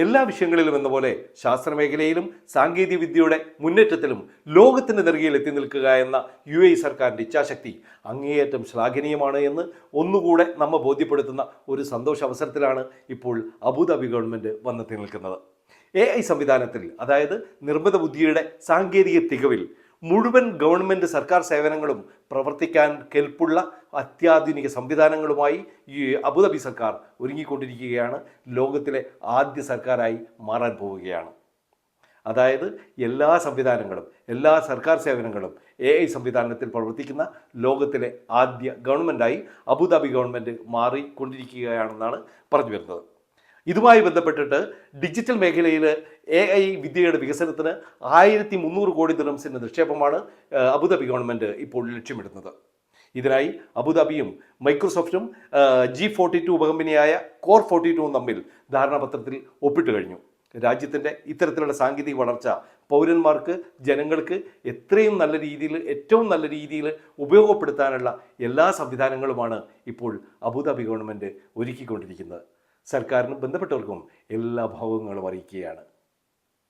എല്ലാ വിഷയങ്ങളിലും എന്ന പോലെ ശാസ്ത്രമേഖലയിലും സാങ്കേതിക വിദ്യയുടെ മുന്നേറ്റത്തിലും ലോകത്തിന്റെ നെറുകയിൽ എത്തി നിൽക്കുക എന്ന UAE സർക്കാരിന്റെ ഇച്ഛാശക്തി അങ്ങേയറ്റം ശ്ലാഘനീയമാണ് എന്ന് ഒന്നുകൂടെ നമ്മെ ബോധ്യപ്പെടുത്തുന്ന ഒരു സന്തോഷ അവസരത്തിലാണ് ഇപ്പോൾ അബുദാബി ഗവൺമെന്റ് വന്നെത്തി നിൽക്കുന്നത്. AI സംവിധാനത്തിൽ, അതായത് നിർമ്മിത ബുദ്ധിയുടെ സാങ്കേതിക തികവിൽ മുഴുവൻ ഗവൺമെൻറ് സർക്കാർ സേവനങ്ങളും പ്രവർത്തിക്കാൻ കെൽപ്പുള്ള അത്യാധുനിക സംവിധാനങ്ങളുമായി ഈ അബുദാബി സർക്കാർ ഒരുങ്ങിക്കൊണ്ടിരിക്കുകയാണ്. ലോകത്തിലെ ആദ്യ സർക്കാരായി മാറാൻ പോവുകയാണ്. അതായത് എല്ലാ സംവിധാനങ്ങളും, എല്ലാ സർക്കാർ സേവനങ്ങളും AI സംവിധാനത്തിൽ പ്രവർത്തിക്കുന്ന ലോകത്തിലെ ആദ്യ ഗവൺമെൻറ്റായി അബുദാബി ഗവൺമെൻറ് മാറിക്കൊണ്ടിരിക്കുകയാണെന്നാണ് പറഞ്ഞു വരുന്നത്. ഇതുമായി ബന്ധപ്പെട്ടിട്ട് ഡിജിറ്റൽ മേഖലയിൽ AI വിദ്യയുടെ വികസനത്തിന് 1300 കോടി ദിർഹംസിൻ്റെ നിക്ഷേപമാണ് അബുദാബി ഗവൺമെൻറ് ഇപ്പോൾ ലക്ഷ്യമിടുന്നത്. ഇതിനായി അബുദാബിയും മൈക്രോസോഫ്റ്റും G42 ഉപകമ്പനിയായ കോർ 42 തമ്മിൽ ധാരണാപത്രത്തിൽ ഒപ്പിട്ട് കഴിഞ്ഞു. രാജ്യത്തിൻ്റെ ഇത്തരത്തിലുള്ള സാങ്കേതിക വളർച്ച പൗരന്മാർക്ക്, ജനങ്ങൾക്ക് എത്രയും നല്ല രീതിയിൽ, ഏറ്റവും നല്ല രീതിയിൽ ഉപയോഗപ്പെടുത്താനുള്ള എല്ലാ സംവിധാനങ്ങളുമാണ് ഇപ്പോൾ അബുദാബി ഗവൺമെൻറ് ഒരുക്കിക്കൊണ്ടിരിക്കുന്നത്. സർക്കാരിനും ബന്ധപ്പെട്ടവർക്കും എല്ലാ ഭാവങ്ങളും അറിയിക്കുകയാണ്.